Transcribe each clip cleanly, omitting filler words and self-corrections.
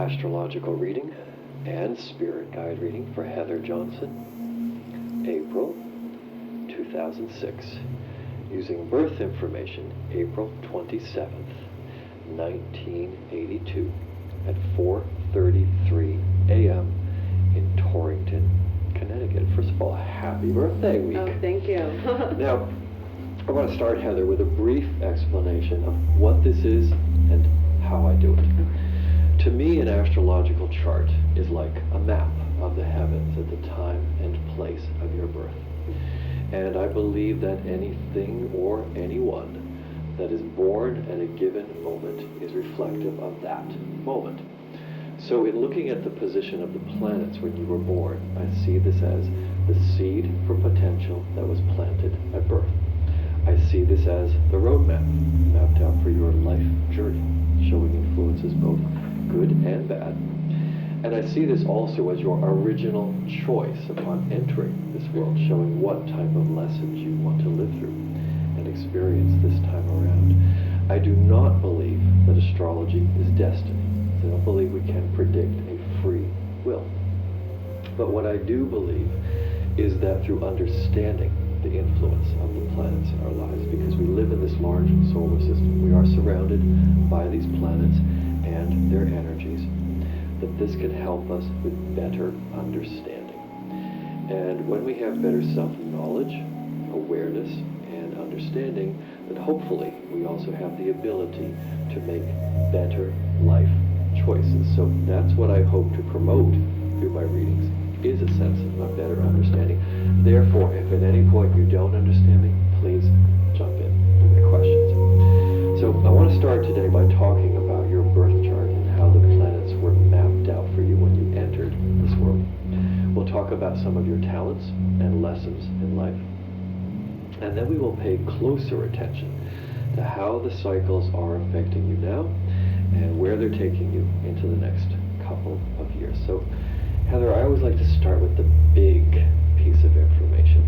astrological reading and spirit guide reading for Heather Johnson, April 2006, using birth information April 27th, 1982 at 4:33 a.m. in Torrington, Connecticut. First of all, happy birthday week. Oh, thank you. Now, I want to start, Heather, with a brief explanation of what this is and how I do it. To me, an astrological chart is like a map of the heavens at the time and place of your birth. And I believe that anything or anyone that is born at a given moment is reflective of that moment. So in looking at the position of the planets when you were born, I see this as the seed for potential that was planted at birth. I see this as the roadmap mapped out for your life journey, showing influences both good and bad. And I see this also as your original choice upon entering this world, showing what type of lessons you want to live through and experience this time around. I do not believe that astrology is destiny. I don't believe we can predict a free will. But what I do believe is that through understanding the influence of the planets in our lives, because we live in this large solar system, we are surrounded by these planets and their energies, that this can help us with better understanding. And when we have better self-knowledge, awareness, and understanding, then hopefully we also have the ability to make better life choices. So that's what I hope to promote through my readings, is a sense of a better understanding. Therefore, if at any point you don't understand me, please jump in with questions. So I want to start today by talking about your birth chart and how the planets were mapped out for you when you entered this world. We'll talk about some of your talents and lessons in life. And then we will pay closer attention to how the cycles are affecting you now and where they're taking you into the next couple of years. So Heather, I always like to start with the big piece of information.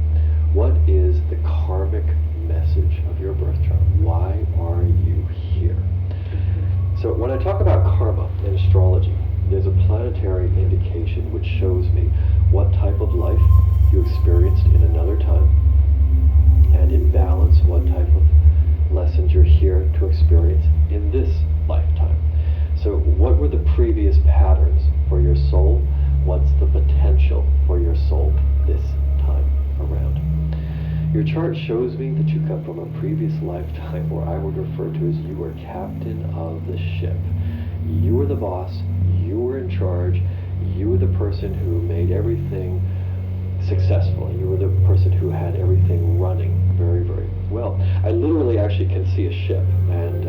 What is the karmic message of your birth chart? Why are you here? So when I talk about karma in astrology, there's a planetary indication which shows me what type of life you experienced in another time, and in balance, what type of lessons you're here to experience in this lifetime. So what were the previous patterns for your soul? What's the potential for your soul this time around? Your chart shows me that you come from a previous lifetime where I would refer to as you were captain of the ship. You were the boss, you were in charge, you were the person who made everything successful. You were the person who had everything running very, very well. I literally actually can see a ship, and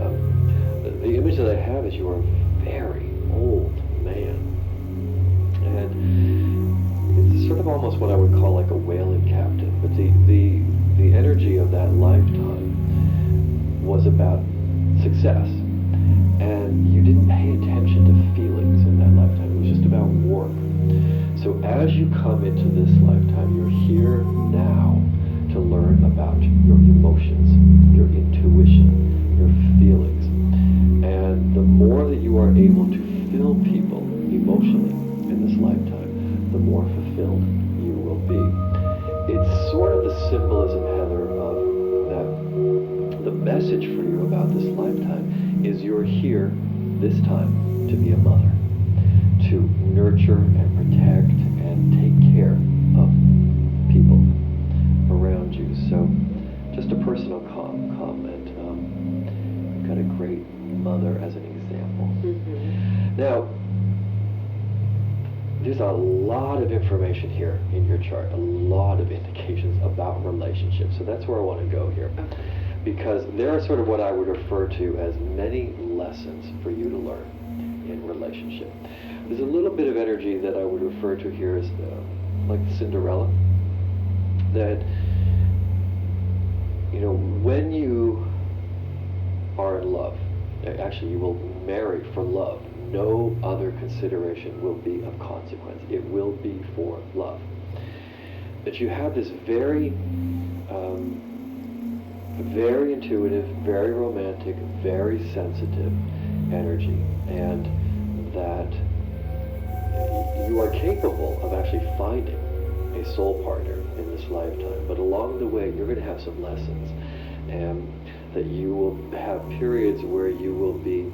the image that I have is you are a very old man. And it's sort of almost what I would call like a whaling captain, but the energy of that lifetime was about success, and you didn't pay attention to feelings in that lifetime. It was just about work. So as you come into this lifetime, you're here now to learn about your emotions, your intuition, your feelings. And the more that you are able to fill people emotionally in this lifetime, the more fulfilled you will be. It's sort of the symbolism, Heather, of that the message for you about this lifetime is you're here this time to be a mother, to nurture and protect and take care of people around you. So just a personal comment. You've got a great mother as an example. Mm-hmm. Now, there's a lot of information here in your chart, a lot of indications about relationships. So that's where I want to go here. Okay. Because there are sort of what I would refer to as many lessons for you to learn in relationship. There's a little bit of energy that I would refer to here as like Cinderella. That, you know, when you are in love, actually you will marry for love. No other consideration will be of consequence. It will be for love. That you have this very intuitive, very romantic, very sensitive energy, and that you are capable of actually finding a soul partner in this lifetime, but along the way you're going to have some lessons, and that you will have periods where you will be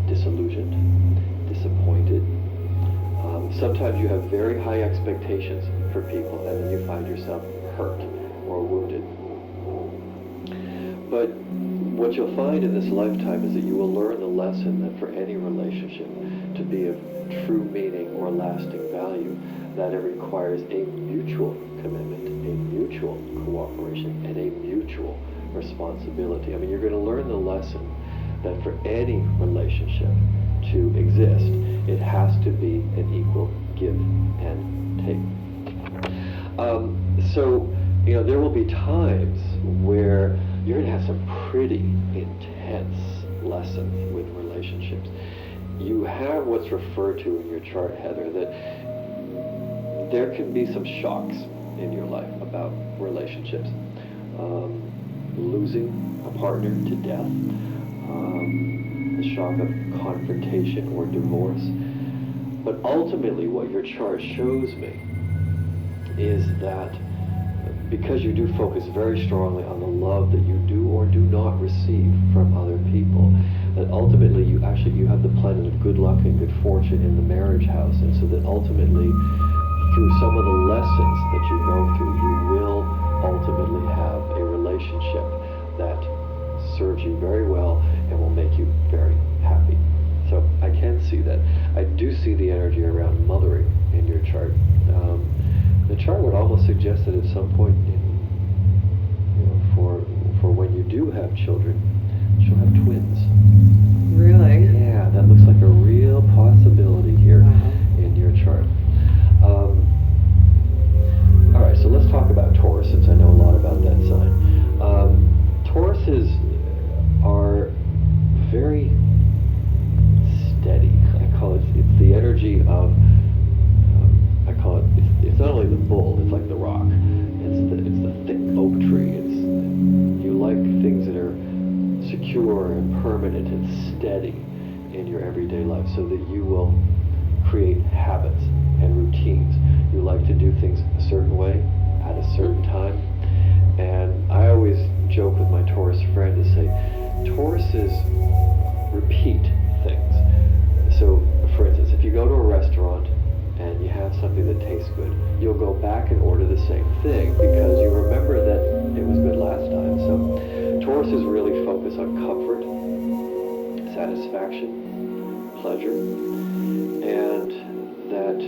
disillusioned, disappointed. Sometimes you have very high expectations for people, and then you find yourself hurt or wounded. But what you'll find in this lifetime is that you will learn the lesson that for any relationship to be of true meaning or lasting value, that it requires a mutual commitment, a mutual cooperation, and a mutual responsibility. I mean, you're going to learn the lesson that for any relationship to exist, it has to be an equal give and take. So, there will be times where you're going to have some pretty intense lessons with relationships. You have what's referred to in your chart, Heather, that there can be some shocks in your life about relationships. Losing a partner to death, the shock of confrontation or divorce. But ultimately what your chart shows me is that because you do focus very strongly on the love that you do or do not receive from other people, that ultimately you have the planet of good luck and good fortune in the marriage house, and so that ultimately through some of the lessons that you go through, you will ultimately have a relationship that serves you very well and will make you very happy. So I can see that. I do see the energy around mothering in your chart. The chart would almost suggest that at some point, for when you do have children, she'll have twins. Really? Yeah, that looks like a real possibility here in your chart. All right, so let's talk about Taurus, since I know a lot about that sign. Tauruses are very steady. I call it's the energy of, it's not only the bull, it's like the rock. It's the thick oak tree. You like things that are secure and permanent and steady in your everyday life, so that you will create habits and routines. You like to do things a certain way at a certain time. And I always joke with my Taurus friend to say, Tauruses repeat things. So, for instance, if you go to a restaurant and you have something that tastes good, you'll go back and order the same thing because you remember that it was good last time. So, Tauruses really focus on comfort, satisfaction, pleasure, and that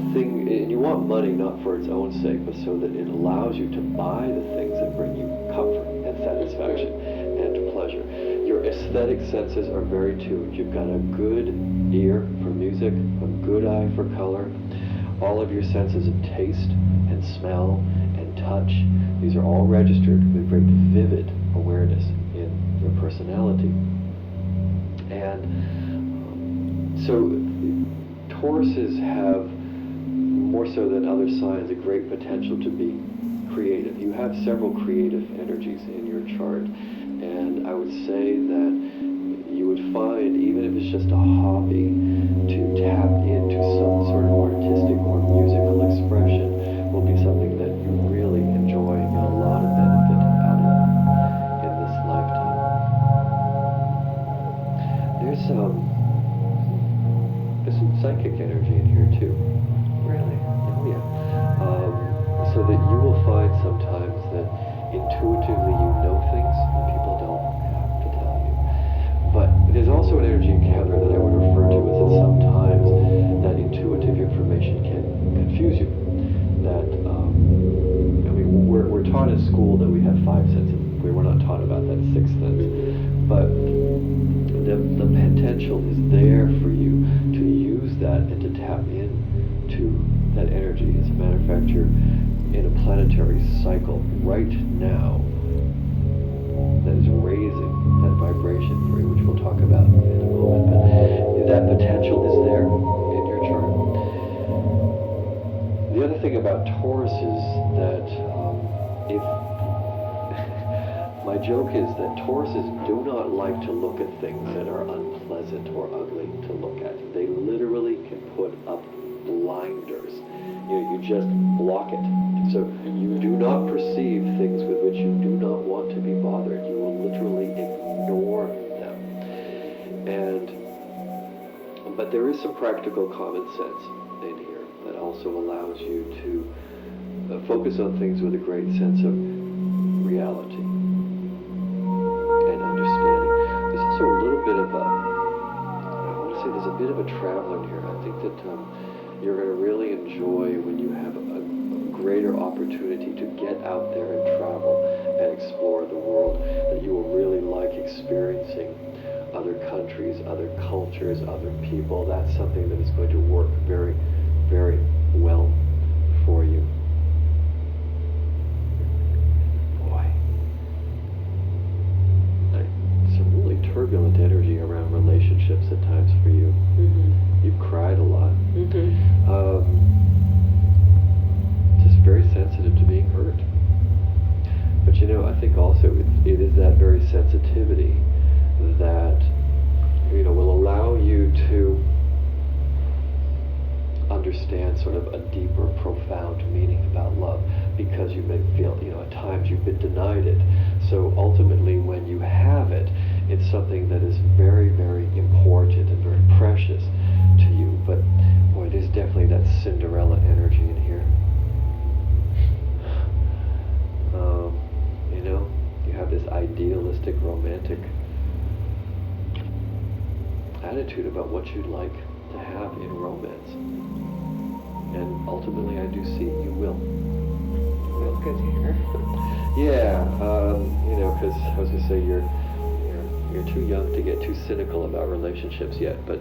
and you want money not for its own sake, but so that it allows you to buy the things that bring you comfort and satisfaction and pleasure. Your aesthetic senses are very tuned. You've got a good ear for music, a good eye for color. All of your senses of taste and smell and touch, these are all registered with great vivid awareness in your personality. And so Tauruses have, more so than other signs, a great potential to be creative. You have several creative energies in your chart, and I would say that you would find, even if it's just a hobby, to tap into some sort of artistic or musical expression will be something that you really enjoy and get a lot of benefit out of in this lifetime. There's some psychic energy in here too. Really? Oh yeah. So that you will find sometimes that intuitively you know things and people don't have to tell you. But there's also an energy, Heather, that I would refer to as that sometimes that intuitive information can confuse you. That, we're taught in school that we have five senses. We're not taught about that sixth sense. But the potential is there for you to use that and to tap into that energy. As a matter of fact, you're in a planetary cycle right now that is raising that vibration for you, which we'll talk about in a moment. But that potential is there in your chart. The other thing about Taurus is that if My joke is that Tauruses do not like to look at things that are unpleasant or ugly to look at. They literally can put up blinders. You just block it. So you do not perceive things with which you do not want to be bothered. You will literally ignore them. But there is some practical common sense in here that also allows you to focus on things with a great sense of reality and understanding. There's also a little bit of I want to say there's a bit of a traveler here. I think that you're going to really enjoy when you have a greater opportunity to get out there and travel and explore the world, that you will really like experiencing other countries, other cultures, other people. That's something that is going to work very, very well for you. Boy. Some really turbulent energy around relationships at times for you. Mm-hmm. You've cried a lot. Mm-hmm. Just very sensitive to being hurt. But I think also it is that very sensitivity that will allow you to understand sort of a deeper, profound meaning about love, because you may feel, at times you've been denied it. So ultimately, when you have it, it's something that is very, very important and very precious to you. But boy, there's definitely that Cinderella energy in here. You have this idealistic, romantic attitude about what you'd like to have in romance. And ultimately, I do see you will. That's good to hear. Yeah, because I was going to say you're too young to get too cynical about relationships yet, but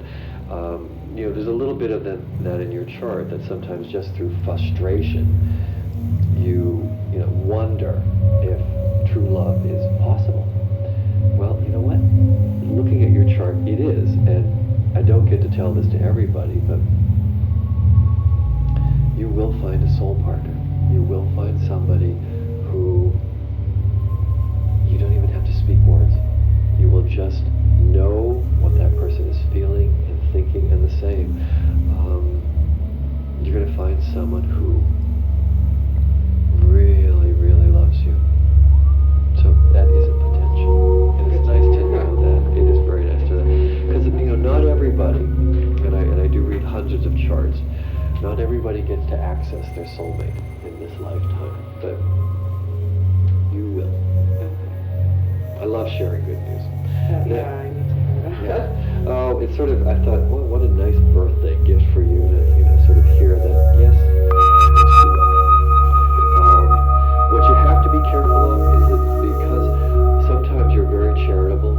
there's a little bit of that in your chart, that sometimes just through frustration, you wonder if true love is possible. Well, you know what? Looking at your chart, it is, and I don't get to tell this to everybody, but you will find a soul partner. You will find somebody who you don't even have to speak words. You will just know what that person is feeling and thinking, and the same. You're going to find someone who really, really loves you. So that is a potential. And it's nice to know that. It is very nice to know. Because, not everybody, and I do read hundreds of charts, not everybody gets to access their soulmate in this lifetime, but you will. I love sharing good news. I need to hear that. Yeah. Oh, it's sort of, I thought, well, what a nice birthday gift for you to, sort of hear that, yes, you will. What you have to be careful of is that, because sometimes you're very charitable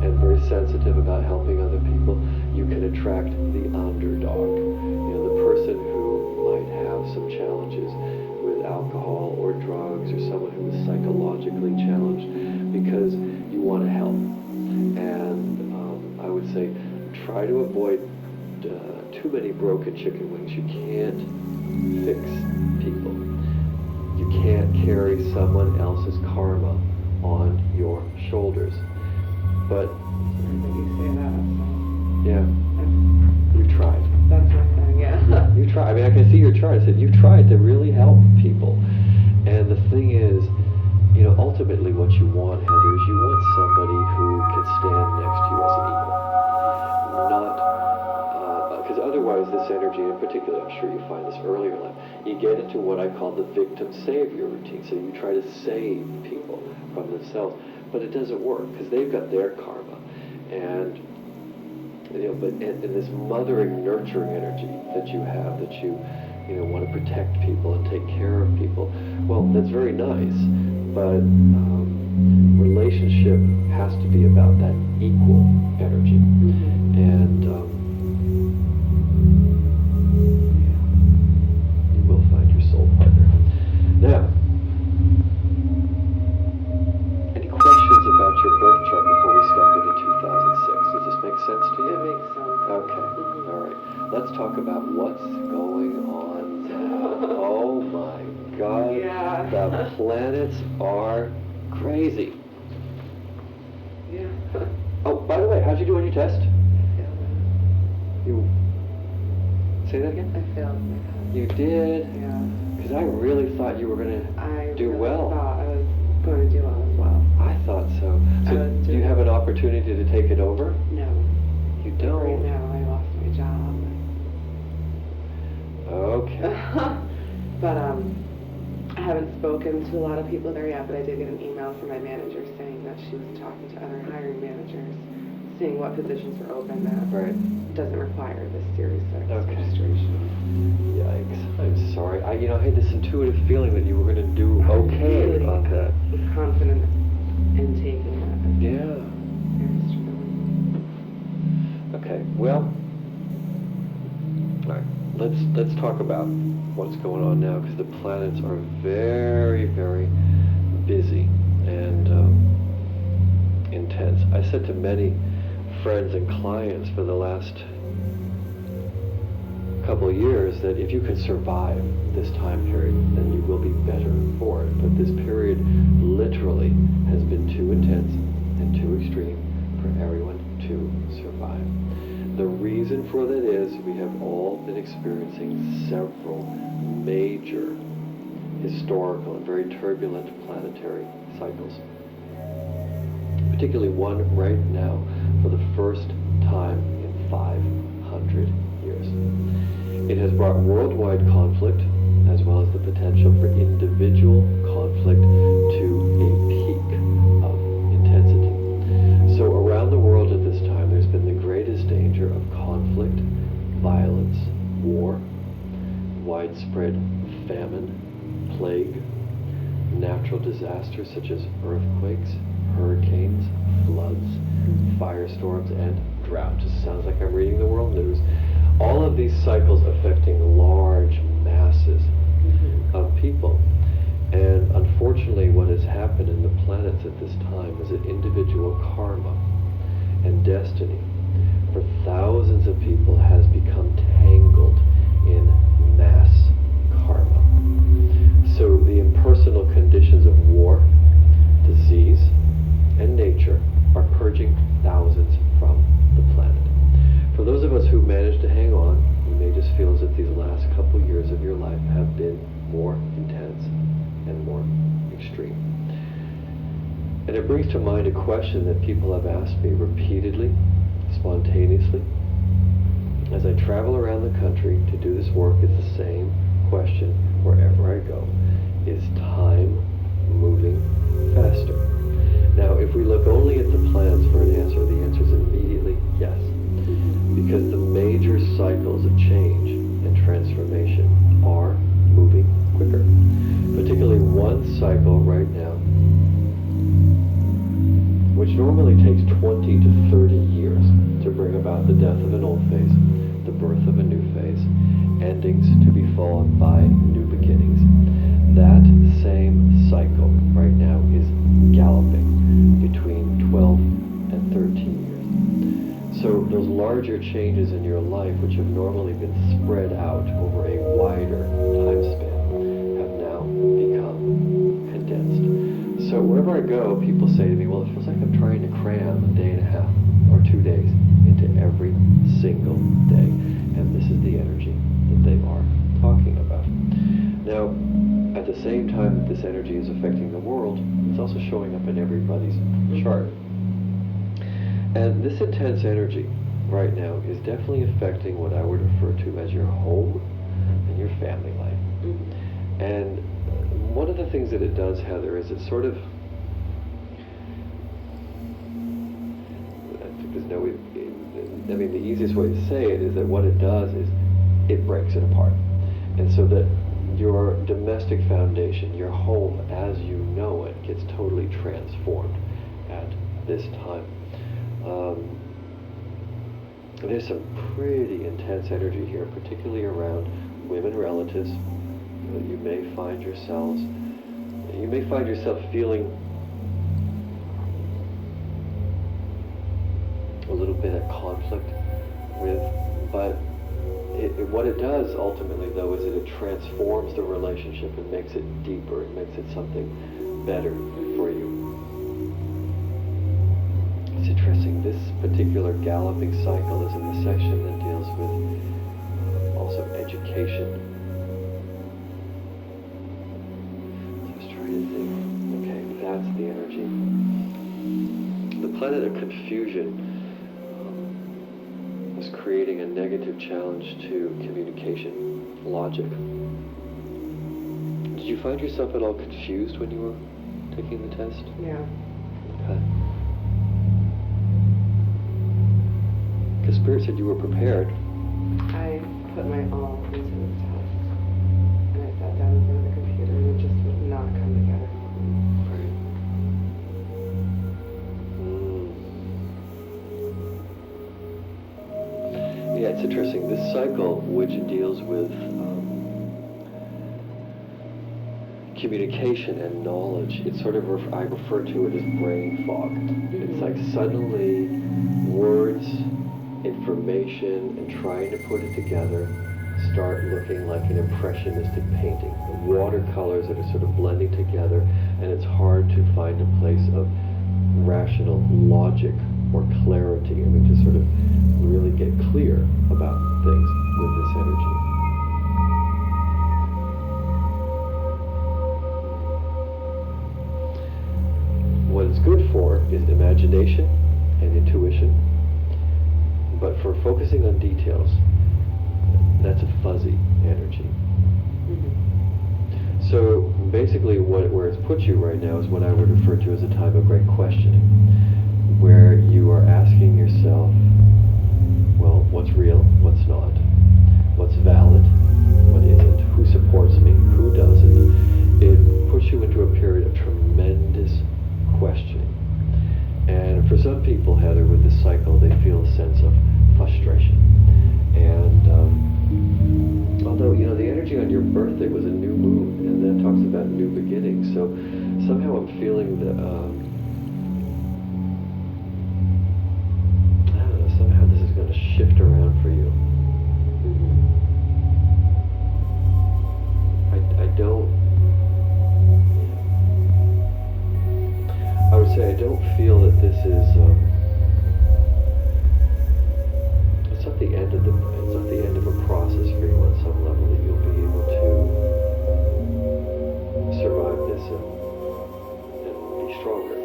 and very sensitive about helping other people, you can attract the underdog. The person who might have some challenges with alcohol or drugs, or someone who is psychologically challenged, because you want to help. And I would say, try to avoid too many broken chicken wings. You can't fix people. You can't carry someone else's karma on your shoulders. But You say that. yeah, you tried. That's my thing, yeah. You tried. I mean, I can see your chart. I said you've tried to really help people. And the thing is, ultimately what you want, Heather, is you want somebody who can stand next to you as an equal. Not, because otherwise this energy, in particular, I'm sure you find this earlier in life, you get into what I call the victim-savior routine. So you try to save people from themselves, but it doesn't work, because they've got their karma. And and this mothering, nurturing energy that you have, that you want to protect people and take care of people, well, that's very nice, but relationship has to be about that equal energy. Mm-hmm. And you will find your soul partner. Now, any questions about your birth chart before we step into 2006? Does this make sense to you? It makes sense. Okay. Mm-hmm. All right. Let's talk about what's going on now. Oh my God. Yeah. The planets are Crazy. Yeah. Oh, by the way, how'd you do on your test? I failed it. You say that again? I failed my test. You did? Yeah. Because I really thought you were going I to do really well. thought I was going to do well as well. I thought so. So I was do you have an opportunity to take it over? No. You Right don't? now I lost my job. Okay. But I haven't spoken to a lot of people there yet, but I did get an email from my manager saying that she was talking to other hiring managers, seeing what positions were open that Right. doesn't require this Series 6 Okay. registration. Yikes. I'm sorry. I had this intuitive feeling that you were going to do okay really on that. was confident in taking it. Yeah. Very strong. Okay. Well, all right. Let's talk about what's going on now, because the planets are very, very busy and intense. I said to many friends and clients for the last couple of years that if you can survive this time period, then you will be better for it. But this period literally has been too intense and too extreme for everyone to survive. The reason for that is we have all been experiencing several major historical and very turbulent planetary cycles. Particularly one right now for the first time in 500 years. It has brought worldwide conflict as well as the potential for individual conflict to a peak of intensity. So around the world at this time there's been the greatest danger of conflict, violence, war, widespread famine, plague, natural disasters such as earthquakes, hurricanes, floods, firestorms, and drought. It sounds like I'm reading the world news. All of these cycles affecting large masses of people. And unfortunately, what has happened in the planets at this time is that individual karma and destiny for thousands of people has become tangled in mass karma. So the impersonal conditions of war, disease, and nature are purging thousands from the planet. For those of us who managed to hang on, you may just feel as if these last couple years of your life have been more intense and more extreme. And it brings to mind a question that people have asked me repeatedly, spontaneously. As I travel around the country to do this work, it's the same question wherever I go. Is time moving faster? Now, if we look only at the planets for an answer, the answer is immediately yes. Because the major cycles of change and transformation are moving quicker. Particularly one cycle right now, which normally takes 20 to 30 years to bring about the death of an old phase, the birth of a new phase, endings to be followed by new beginnings. That same cycle right now is galloping between 12 and 13 years. So those larger changes in your life, which have normally been spread out over a wider time span, have now become condensed. So wherever I go, people say to me, well, it feels like I'm trying to cram a day and a half or 2 days into every single day. And this is the energy that they are talking about. Now, at the same time that this energy is affecting the world, it's also showing up in everybody's chart. And this intense energy right now is definitely affecting what I would refer to as your home and your family life. And one of the things that it does, Heather, is it sort of, I mean, the easiest way to say it is that what it does is it breaks it apart. And so that your domestic foundation, your home as you know it, gets totally transformed at this time. There's some pretty intense energy here, particularly around women relatives. You may find yourself feeling a little bit at conflict with, but what it does ultimately, though, is that it transforms the relationship and makes it deeper. It makes it something better for you. It's interesting. This particular galloping cycle is in the section that deals with also education. So I was trying to think, okay, that's the energy. The planet of confusion was creating a negative challenge to communication, logic. Did you find yourself at all confused when you were taking the test? Yeah. Okay. Because Spirit said you were prepared. I put my all into this test, and I sat down in front of the computer, and it just would not come together. Right. Yeah, it's interesting. This cycle, which deals with communication and knowledge, it's sort of, I refer to it as brain fog. It's like suddenly words, information, and trying to put it together start looking like an impressionistic painting. The watercolors that are sort of blending together, and it's hard to find a place of rational logic or clarity. I mean, to sort of really get clear about things with this energy. What it's good for is imagination and intuition, but for focusing on details, that's a fuzzy energy. So basically where it's put you right now is what I would refer to as a time of great questioning, where you are asking yourself, well, what's real, what's not, what's valid, what isn't, who supports me, who doesn't. It puts you into a period of tremendous questioning. And for some people, Heather, with this cycle, they feel a sense of frustration. And although, you know, the energy on your birthday was a new moon, and that talks about new beginnings, so somehow I'm feeling that, I don't know, somehow this is going to shift around for you. I would say I don't feel that this is, it's not the end of a process for you on some level, that you'll be able to survive this and be stronger.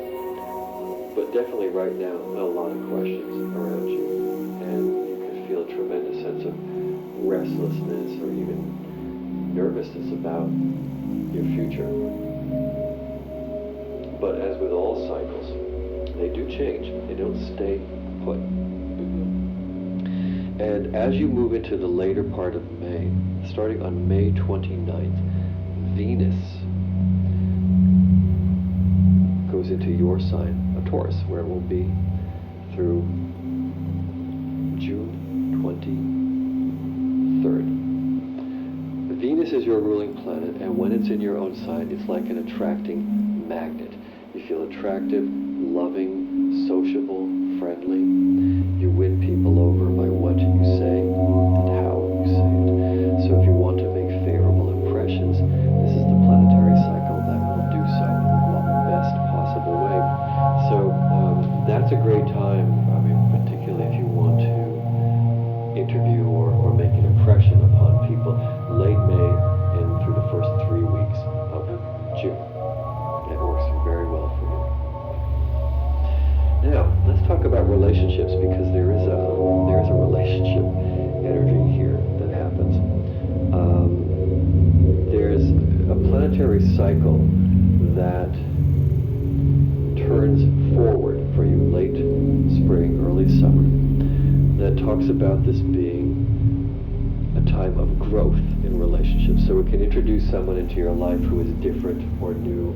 But definitely right now, a lot of questions around you, and you can feel a tremendous sense of restlessness or even nervousness about your future. But as with all cycles, they do change. They don't stay put. And as you move into the later part of May, starting on May 29th, Venus goes into your sign of Taurus, where it will be through June 23rd. Venus is your ruling planet, and when it's in your own sign, it's like an attracting magnet. You feel attractive, loving, sociable, friendly. You win people over by what you say and how you say it. So if you want to make favorable impressions, this is the planetary cycle that will do so in the best possible way. So that's a great time, I mean, particularly if you want to interview or make an impression upon people, late May and through the first 3 weeks of June. It works very well for you. Now, let's talk about relationships, because there is a relationship energy here that happens. There's a planetary cycle that turns forward for you late spring, early summer, that talks about this being a time of growth in relationships. So it can introduce someone into your life who is different or new.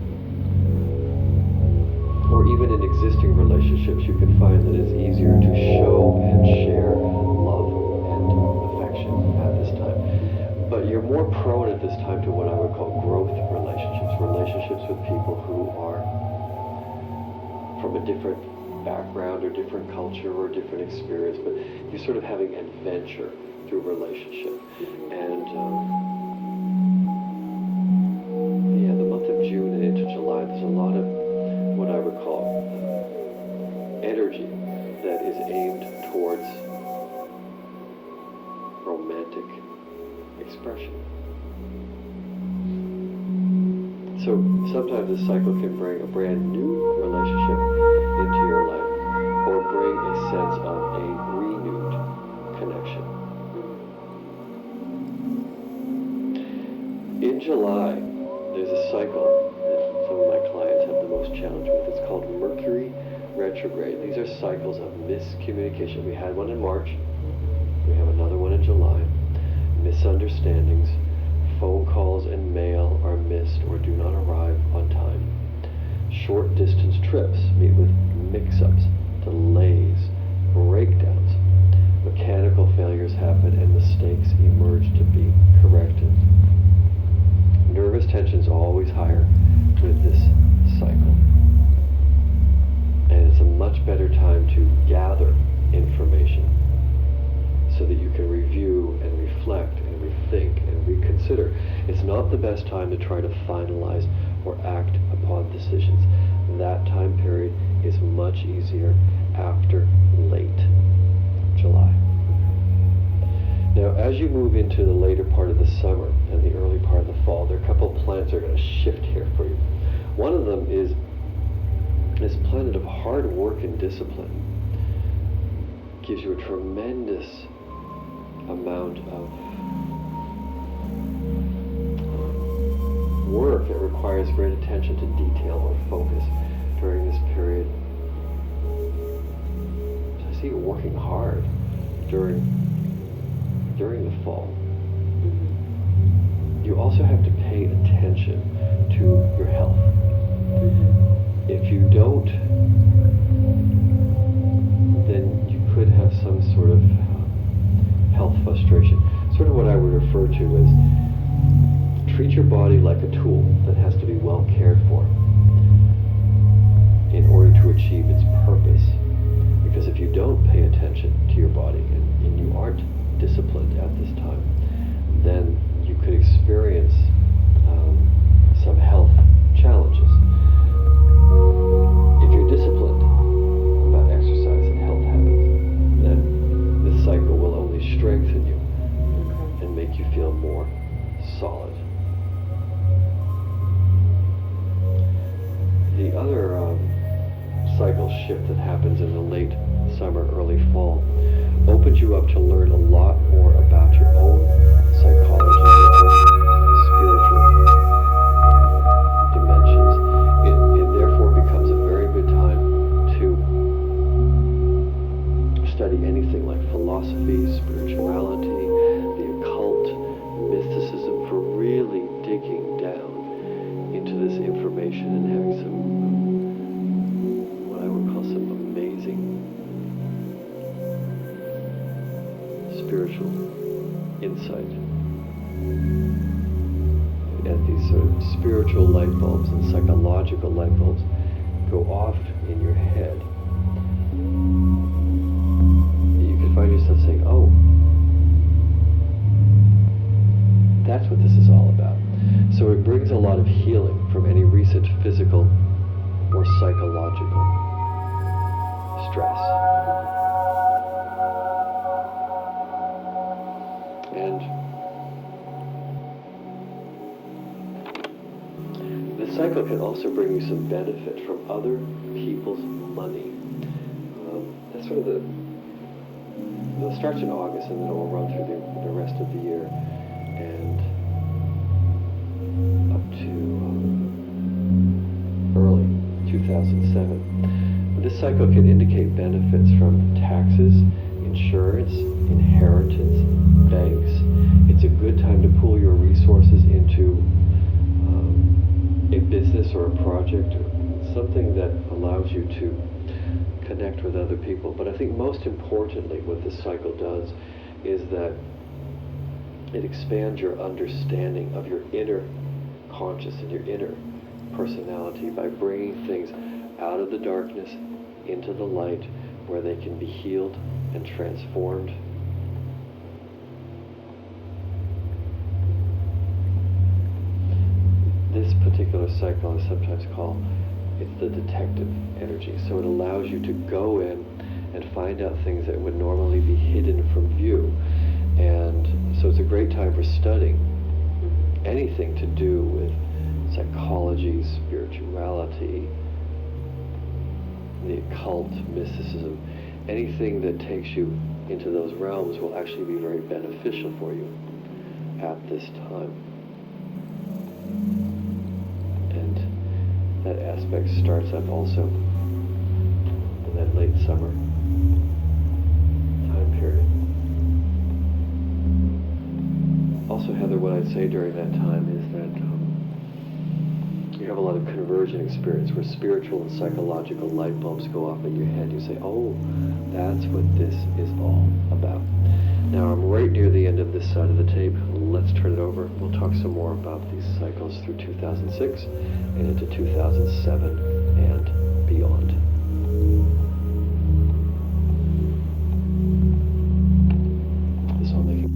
Or even in existing relationships, you can find that it's easier to show and share love and affection at this time. But you're more prone at this time to what I would call growth relationships, relationships with people who are from a different background or different culture or different experience, but you're sort of having adventure through relationship. And the month of June and into July, there's a lot So sometimes a cycle can bring a brand new relationship into your life, or bring a sense of a renewed connection. In July, there's a cycle that some of my clients have the most challenge with. It's called Mercury retrograde. These are cycles of miscommunication. We had one in March. We have another one in July. Misunderstandings. Phone calls and mail are missed or do not arrive on time. Short distance trips meet with mix-ups, delays, breakdowns. Mechanical failures happen and mistakes emerge to be corrected. Nervous tension is always higher with this cycle. And it's a much better time to gather information so that you can review and reflect and rethink and reconsider. It's not the best time to try to finalize or act upon decisions. That time period is much easier after late July. Now, as you move into the later part of the summer and the early part of the fall, there are a couple of planets that are going to shift here for you. One of them is this planet of hard work and discipline. Gives you a tremendous amount of work that requires great attention to detail or focus during this period. So I see you working hard during the fall. You also have to pay attention to your health. If you don't, then you could have some sort of health frustration. Sort of what I would refer to as treat your body like a tool that has to be well cared for in order to achieve its purpose. Because if you don't pay attention to your body and you aren't disciplined at this time, then you could experience some health challenges. If you're disciplined about exercise and health habits, then this cycle will only strengthen you and make you feel more solid. The other cycle shift that happens in the late summer, early fall, opens you up to learn a lot more about your own psychology, your own spiritual dimensions. It therefore becomes a very good time to study anything like philosophy, spirituality, the occult, mysticism, for really digging down into this information and having some, what I would call some amazing spiritual insight. And these sort of spiritual light bulbs and psychological light bulbs go off in your head. You can find yourself saying, oh, that's what this is all about. So it brings a lot of healing from any recent physical or psychological stress. And the cycle can also bring you some benefit from other people's money. That's sort of it starts in August and then it will run through the rest of the year and up to early 2007. This cycle can indicate benefits from taxes, insurance, inheritance, banks. It's a good time to pool your resources into a business or a project, or something that allows you to connect with other people. But I think most importantly what this cycle does is that it expands your understanding of your inner conscious and your inner personality by bringing things out of the darkness into the light where they can be healed and transformed. This particular cycle is sometimes called, it's the detective energy. So it allows you to go in and find out things that would normally be hidden from view. And so it's a great time for studying anything to do with psychology spirituality, the occult, mysticism, anything that takes you into those realms will actually be very beneficial for you at this time. And that aspect starts up also in that late summer time period. Also, Heather, what I'd say during that time is that you have a lot of conversion experience where spiritual and psychological light bulbs go off in your head. You say, oh, that's what this is all about. Now, I'm right near the end of this side of the tape. Let's turn it over. We'll talk some more about these cycles through 2006 and into 2007 and beyond. This all making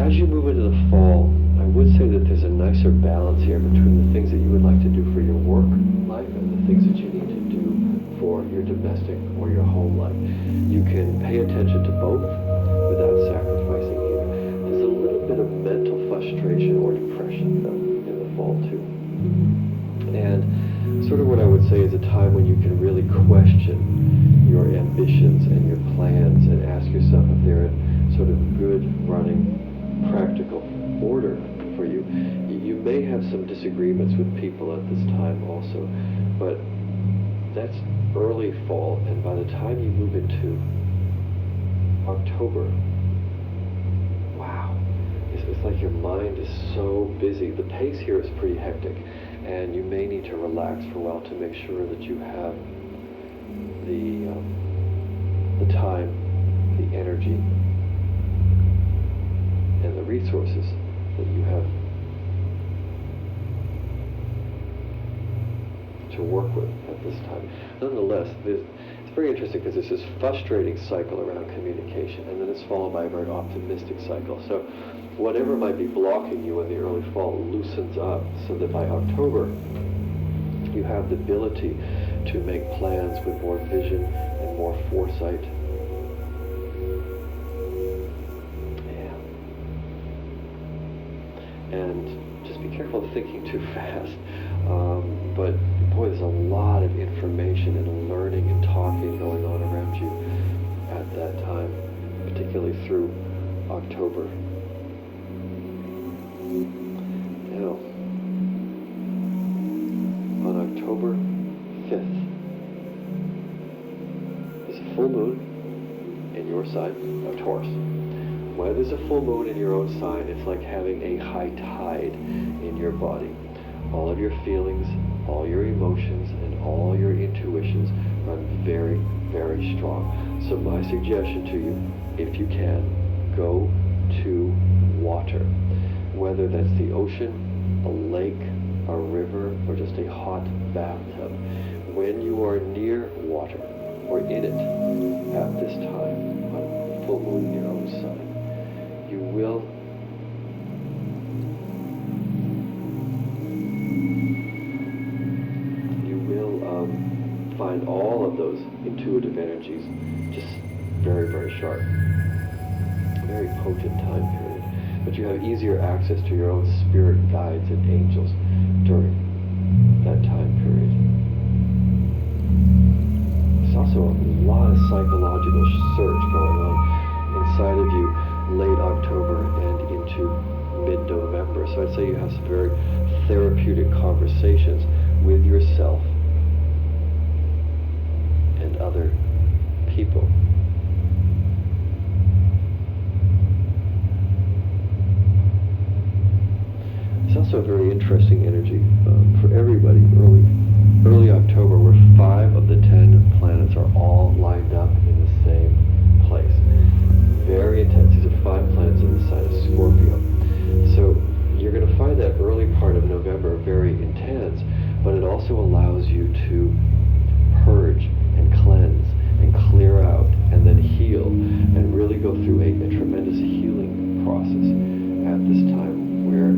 as you move into the fall, I would say that there's a nicer balance here between the things that you would like to do for your work life and the things that you need to do for your domestic or your home life. You can pay attention to both without sacrificing either. There's a little bit of mental frustration or depression, though, in the fall, too. And sort of what I would say is a time when you can really question your ambitions and your plans and ask yourself if they're in sort of good running practical order for you. You may have some disagreements with people at this time also, but that's early fall, and by the time you move into October, wow, it's like your mind is so busy. The pace here is pretty hectic, and you may need to relax for a while to make sure that you have the time, the energy, and the resources that you have to work with at this time. Nonetheless, it's very interesting because there's this frustrating cycle around communication, and then it's followed by a very optimistic cycle. So whatever might be blocking you in the early fall loosens up so that by October you have the ability to make plans with more vision and more foresight. And just be careful of thinking too fast. But boy, there's a lot of information and learning and talking going on around you at that time, particularly through October. Now, on October 5th, there's a full moon in your sign of Taurus. When there's a full moon in your own sign, it's like having a high tide in your body. All of your feelings, all your emotions, and all your intuitions run very, very strong. So my suggestion to you, if you can, go to water. Whether that's the ocean, a lake, a river, or just a hot bathtub. When you are near water, or in it at this time, on full moon in your own sign, you will find all of those intuitive energies just very, very sharp. Very potent time period. But you have easier access to your own spirit guides and angels during that time period. There's also a lot of psychological search going on inside of you late October and into mid-November. So I'd say you have some very therapeutic conversations with yourself and other people. It's also a very interesting energy for everybody early October, where 5 of the 10 planets are all lined up in the same place. Very intense. These are 5 planets in the sign of Scorpio. So you're going to find that early part of November very intense, but it also allows you to purge and cleanse and clear out and then heal and really go through a tremendous healing process at this time, where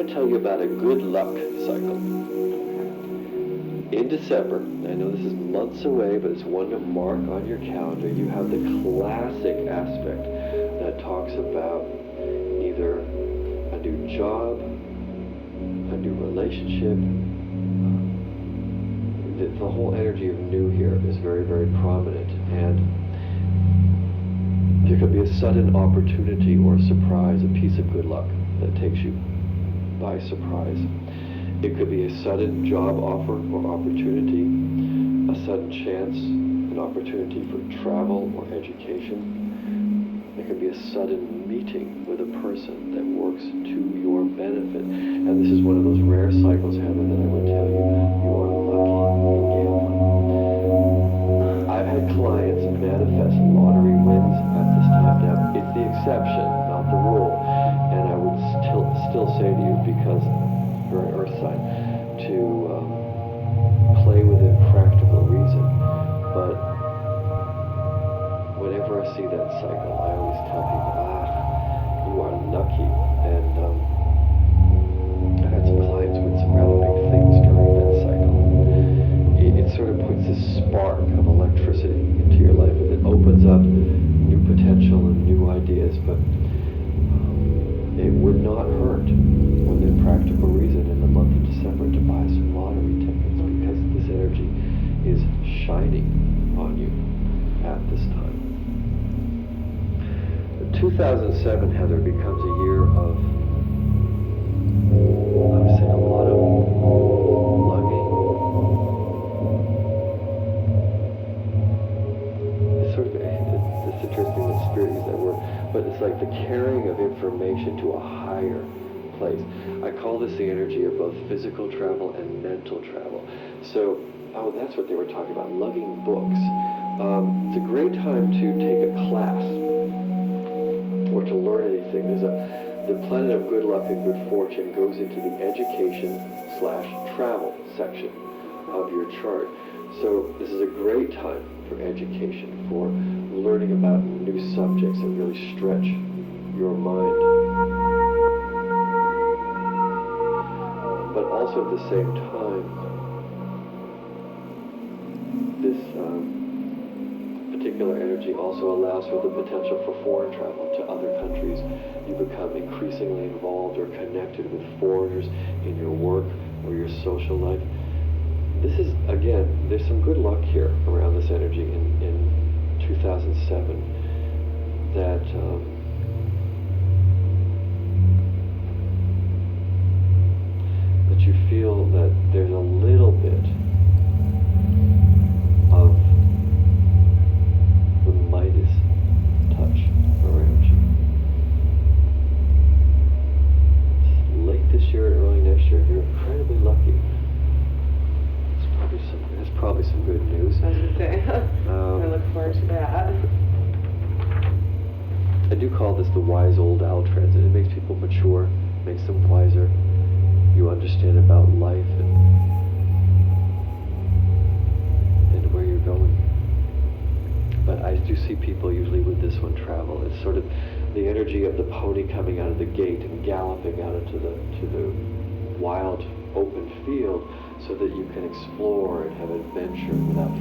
going to tell you about a good luck cycle. In December, I know this is months away, but it's one to mark on your calendar, you have the classic aspect that talks about either a new job, a new relationship. The whole energy of new here is very, very prominent, and there could be a sudden opportunity or a surprise, a piece of good luck that takes you by surprise. It could be a sudden job offer or opportunity, a sudden chance, an opportunity for travel or education. It could be a sudden meeting with a person that works to your benefit. And this is one of those rare cycles, Heather, that I would tell you, you are lucky in gambling. I've had clients manifest lottery wins at this time. Now, it's the exception, not the rule. And I would still say to you, because you're an earth sign, to play within practical reason. But whenever I see that cycle, I always tell people, you are lucky. And I've had some clients with some rather big things during that cycle. It sort of puts this spark of electricity into your life, and it opens up new potential and new ideas. But it would not hurt, within practical reason, in the month of December to buy some lottery tickets, because this energy is shining on you at this time. 2007, Heather, becomes a year of, I would say, a lot of lugging. It's sort of, it's interesting that Spirit used that word, but it's like the carrying of information to a higher place. I call this the energy of both physical travel and mental travel. So, that's what they were talking about, lugging books. It's a great time to take a class or to learn anything. The planet of good luck and good fortune goes into the education/travel section of your chart. So this is a great time for education, for learning about new subjects and really stretch your mind. But also at the same time, this particular energy also allows for the potential for foreign travel to other countries. You become increasingly involved or connected with foreigners in your work or your social life. This is, again, there's some good luck here around this energy in 2007 that that you feel that there's a little bit of the Midas touch around you. Late this year and early next year, you're incredibly lucky. There's probably some good news. I was going to say, I look forward to that. I do call this the wise old owl transit. It makes people mature, makes them wiser. You understand about life and where you're going. But I do see people usually with this one travel. It's sort of the energy of the pony coming out of the gate and galloping out into the wild open field, so that you can explore and have adventure without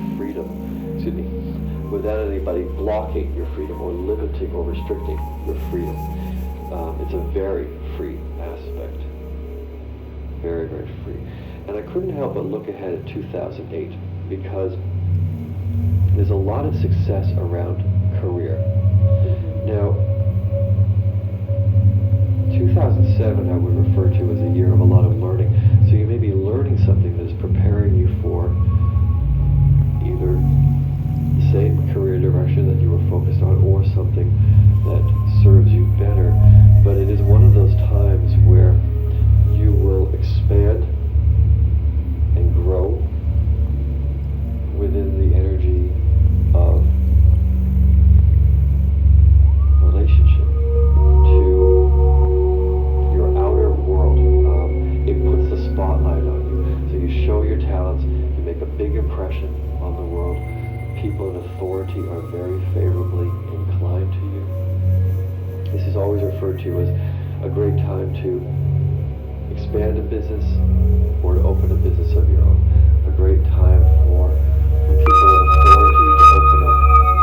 without anybody blocking your freedom or limiting or restricting your freedom. It's a very free aspect. Very, very free. And I couldn't help but look ahead at 2008, because there's a lot of success around career. Now, 2007 I would refer to as a year of a lot of learning. So you may be learning something that is preparing you for either the same career direction that you were focused on, or something that serves you better. But it is one of those times where you will expand and grow within the energy of relationship to your outer world. It puts the spotlight on you. So you show your talents, you make a big impression on the world. People in authority are very favorably inclined to you. This is always referred to as a great time to expand a business or to open a business of your own. A great time for people in authority to open up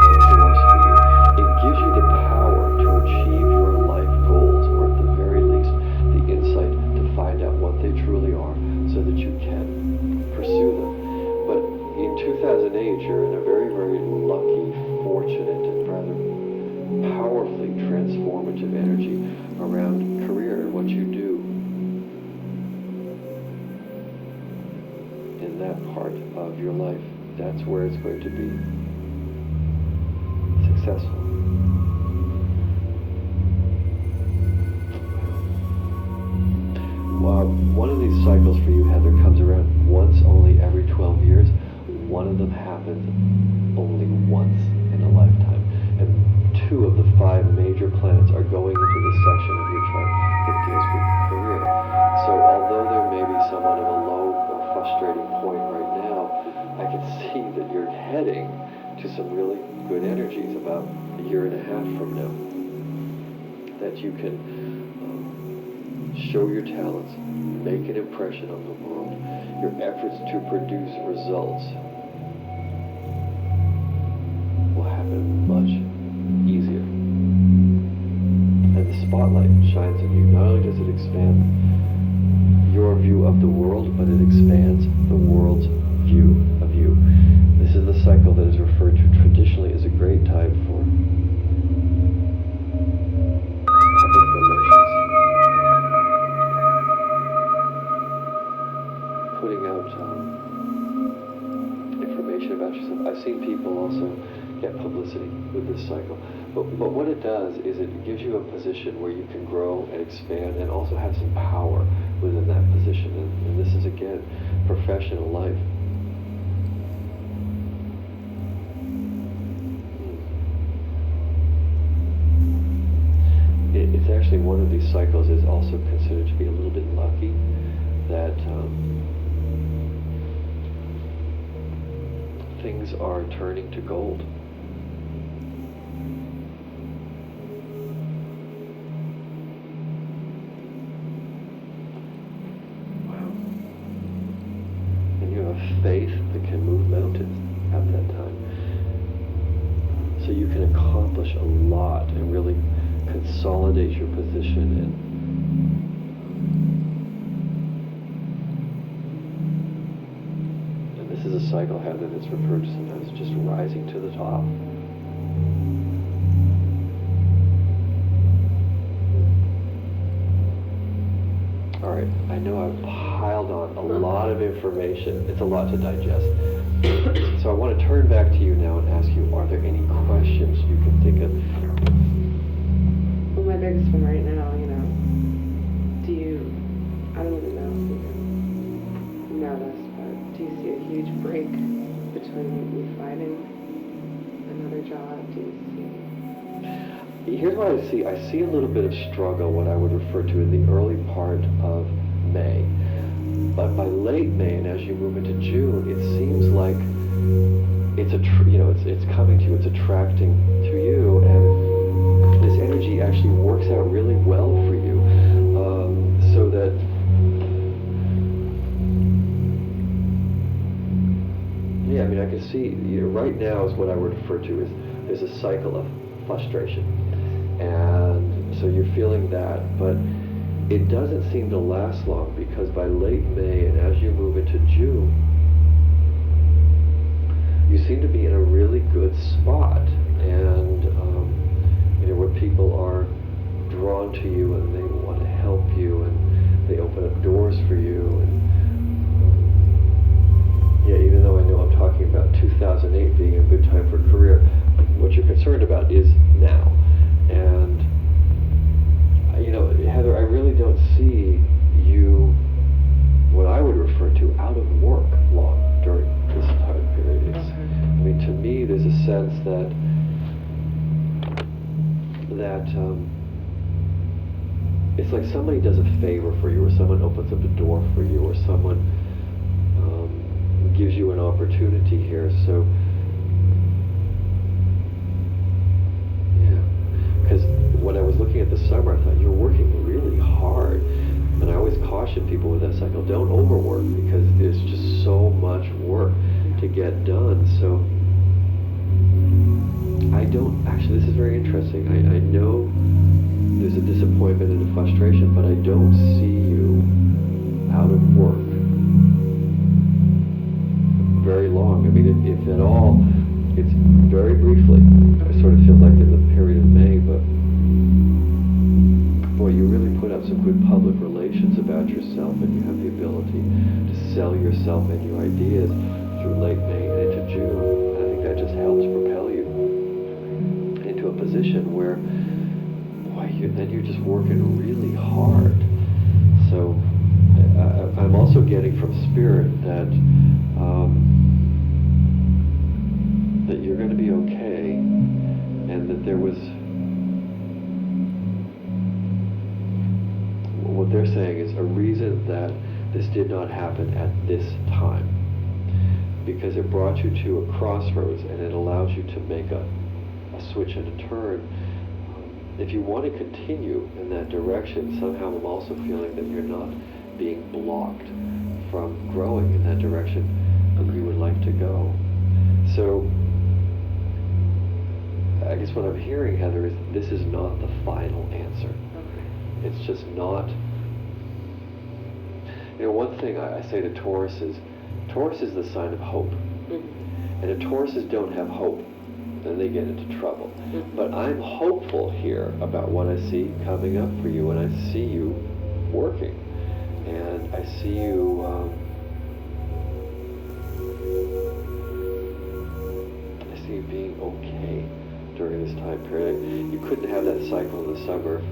some doors for you. It gives you the power to achieve your life goals, or at the very least, the insight to find out what they truly are so that you can pursue them. But in 2008, you're in a very, very lucky, fortunate, and rather powerfully transformative energy around career and what you do in that part of your life. That's where it's going to be successful. One of these cycles for you, Heather, comes around once only every 12 years. One of them happens only once in a lifetime. And 2 of the 5 major planets are going into this section of your chart that deals with career. So although there may be somewhat of a low or frustrating point right now, I can see that you're heading to some really good energies about a year and a half from now. That you can show your talents, make an impression on the world. Your efforts to produce results will happen much easier. And the spotlight shines on you. Not only does it expand your view of the world, but it expands the world's view of you. This is the cycle that is referred to traditionally as a great time for public relations. Putting out information about yourself. I've seen people also get publicity with this cycle. But what it does is it gives you a position where you can grow and expand and also have some power within that position. And this is, again, professional life. It's actually one of these cycles is also considered to be a little bit lucky, that things are turning to gold. Wow. And you have a faith that can move mountains at that time. So you can accomplish a lot and really consolidate your position and this is a cycle, Heather, that's referred to sometimes just rising to the top. All right, I know I've piled on a lot of information. It's a lot to digest. So I want to turn back to you now and ask you, are there any questions you can think of? Well, my biggest one right now, I don't even know if you know this, but do you see a huge break between you finding another job? Do you see? Here's what I see. I see a little bit of struggle, what I would refer to in the early part of May. But by late May, and as you move into June, it seems like it's it's coming to you, it's attracting to you, and this energy actually works out really well for you, so that I can see right now is what I would refer to as there's a cycle of frustration, and so you're feeling that, but it doesn't seem to last long, because by late May and as you move into June, you seem to be in a really good spot, and where people are drawn to you and they want to help you and they open up doors for you, and even though I know I'm talking about 2008 being a good time for career, what you're concerned about is now. And Heather, I really don't see you, what I would refer to, out of work long during this time period. To me, there's a sense that it's like somebody does a favor for you, or someone opens up a door for you, or someone gives you an opportunity here. So, because when I was looking at the summer, I thought you're working really hard, and I always caution caution people with that cycle, don't overwork, because there's just so much work to get done. So I don't, actually, this is very interesting. I know there's a disappointment and a frustration, but I don't see you out of work very long. I mean, if at all, it's very briefly. It sort of feels like in the period of May, but boy, you really put out some good public relations about yourself, and you have the ability to sell yourself and your ideas through late May and into June. And I think that just helps propel you into a position where, boy, then you're just working really hard. So I'm also getting from Spirit that that you're going to be okay, and that there was, what they're saying is a reason that this did not happen at this time, because it brought you to a crossroads and it allows you to make a switch and a turn. If you want to continue in that direction, somehow I'm also feeling that you're not being blocked from growing in that direction that you would like to go. So I guess what I'm hearing, Heather, is this is not the final answer. Okay. It's just not. You know, one thing I say to Taurus is the sign of hope. Mm-hmm. And if Tauruses don't have hope, then they get into trouble. Mm-hmm. But I'm hopeful here about what I see coming up for you, and I see you working. And I see you being okay during this time period. You couldn't have that cycle in the summer.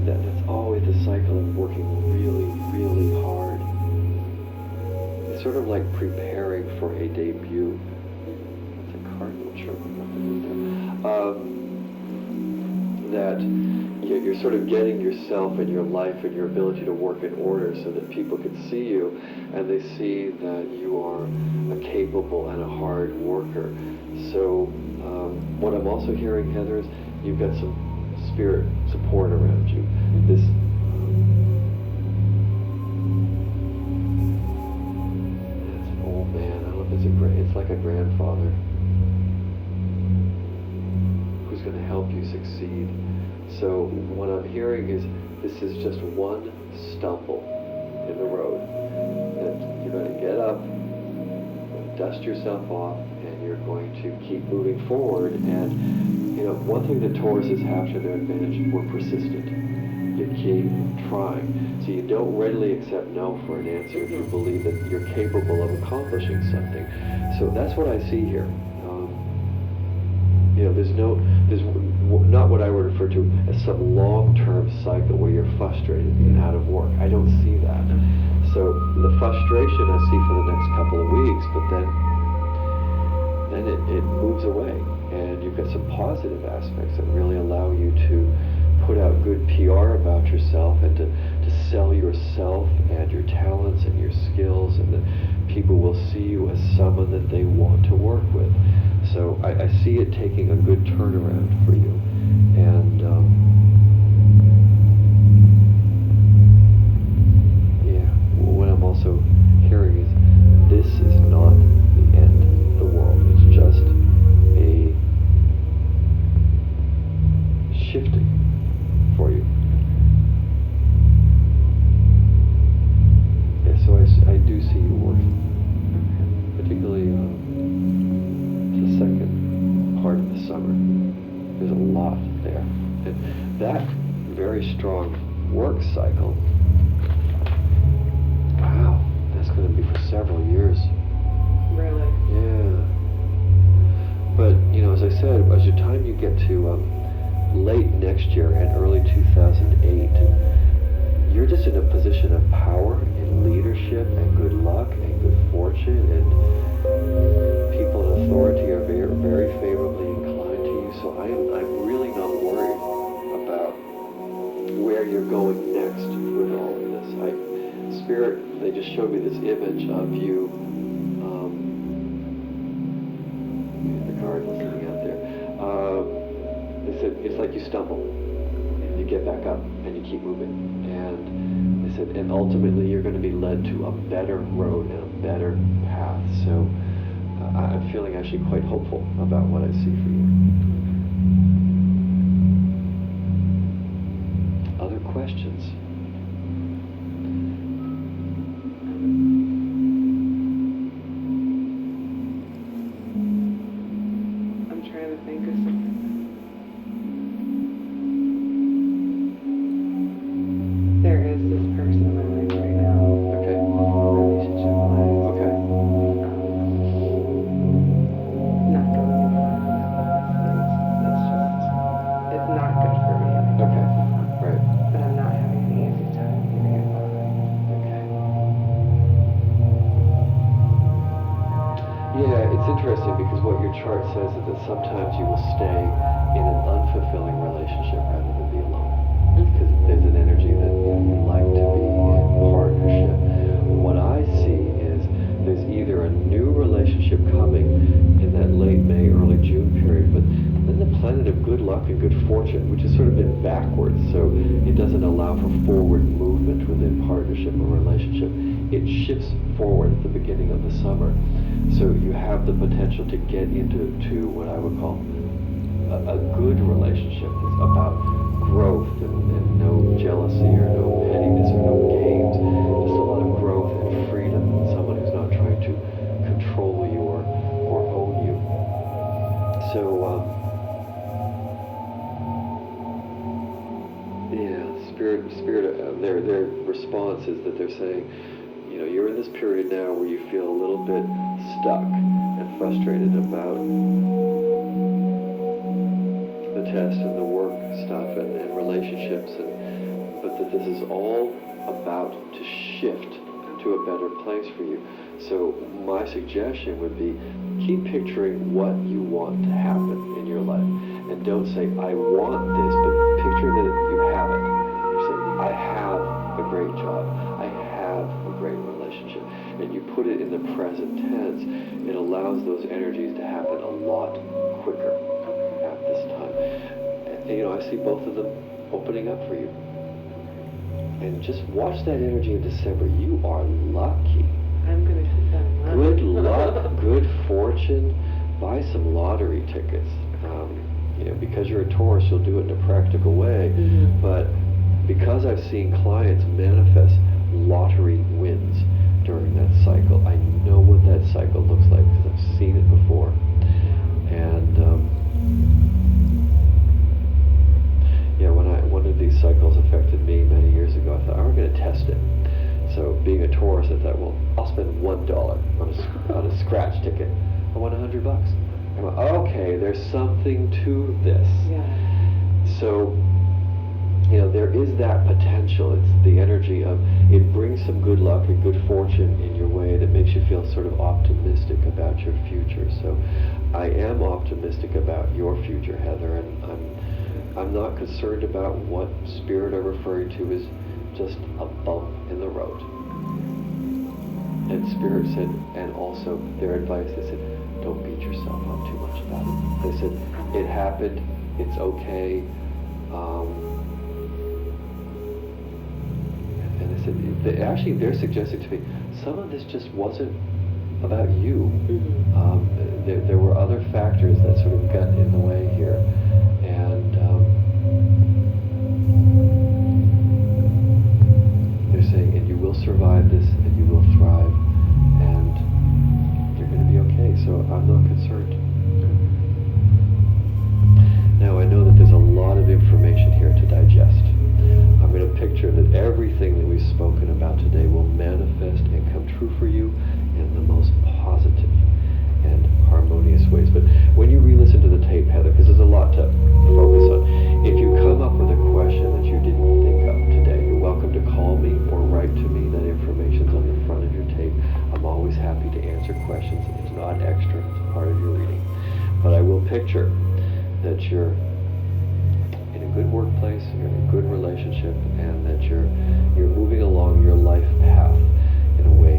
That's always the cycle of working really, really hard. It's sort of like preparing for a debut. It's a cardinal chirping up in there. That you're sort of getting yourself and your life and your ability to work in order so that people can see you and they see that you are a capable and a hard worker. So what I'm also hearing, Heather, is you've got some Spirit support around you. This it's an old man. I don't know if it's like a grandfather who's going to help you succeed. So what I'm hearing is this is just one stumble in the road. That you're going to get up, dust yourself off, and you're going to keep moving forward. And you know, one thing that Tauruses have to their advantage, we're persistent. You keep trying. So you don't readily accept no for an answer if you believe that you're capable of accomplishing something. So that's what I see here. You know, there's not what I would refer to as some long-term cycle where you're frustrated and out of work. I don't see that. So the frustration I see for the next couple of weeks, but then it moves away, and you've got some positive aspects that really allow you to put out good PR about yourself and to sell yourself and your talents and your skills, and that people will see you as someone that they want to work with. So I see it taking a good turnaround for you. And what I'm also hearing is this is not the end of the world. It's just a shifting for you. Yeah, so I do see you working, particularly the second part of the summer. There's a lot there. And that very strong work cycle, wow, that's going to be for several years. Really? Yeah. But, you know, as I said, by the time you get to late next year and early 2008, you're just in a position of power and leadership and good luck and good fortune, and people in authority are very, very favorably inclined to you. So I'm really not worried about where you're going next with all of this. Spirit, they just showed me this image of you, the card listening out there. They said it's like you stumble and you get back up and you keep moving. And they said, and ultimately you're going to be led to a better road and a better path. So I'm feeling actually quite hopeful about what I see for you. Other questions? I'm trying to think of something. There is this person in my life right now. Okay. Relationship-wise. Okay. Not going anywhere. It's not good for me. Okay. Right. But I'm not having an easy time getting it by. Okay. Yeah, it's interesting because what your chart says is that sometimes you will stay in an unfulfilling relationship rather than be alone. Because there's an energy that you like to be in partnership. What I see is there's either a new relationship coming in that late May, early June period, but then the planet of good luck and good fortune, which has sort of been backwards, so it doesn't allow for forward movement within partnership or relationship. It shifts forward at the beginning of the summer. So you have the potential to get into what I would call a good relationship. It's about growth and no jealousy or no pettiness or no games. Just a lot of growth and freedom. Someone who's not trying to control you or own you. So, their response is that they're saying, you're in this period now where you feel a little bit stuck and frustrated about the test and the work stuff and relationships, but that this is all about to shift to a better place for you. So my suggestion would be keep picturing what you want to happen in your life, and don't say I want this, but picture that you have it. You say I have a great job, I have a great relationship, and you put it in the present tense. It allows those energies to happen a lot quicker at this time. And, I see both of them opening up for you. And just watch that energy in December. You are lucky. I'm going to keep that in mind. Good luck, good fortune. Buy some lottery tickets. Because you're a Taurus, you'll do it in a practical way. Mm-hmm. But because I've seen clients manifest lottery wins during that cycle, I know what that cycle looks like because I've seen it before. And when one of these cycles affected me many years ago, I thought, we're going to test it. So being a Taurus, I thought, well, I'll spend $1 on a scratch ticket. I won $100. I went, okay, there's something to this. Yeah. So, there is that potential. It's the energy of, it brings some good luck and good fortune in your way that makes you feel sort of optimistic about your future. So I am optimistic about your future, Heather, and I'm not concerned about what spirit I'm referring to as just a bump in the road. And Spirit said, and also their advice, they said, don't beat yourself up too much about it. They said, it happened, it's okay. And they said, they're suggesting to me, some of this just wasn't about you. Mm-hmm. There were other factors that sort of got in the way here. And they're saying, and you will survive this, and you will thrive, and you're going to be okay. So I'm not concerned. Now I know that there's a lot of information here to digest. I'm going to picture that everything that we've spoken about today will manifest and come true for you in the most positive and harmonious ways. But when you re-listen to the tape, Heather, because there's a lot to focus on, if you come up with a question that you didn't think of today, you're welcome to call me or write to me. That information's on the front of your tape. I'm always happy to answer questions. It's not extra, it's part of your reading. But I will picture that you're in a good workplace, you're in a good relationship, and that you're moving along your life path in a way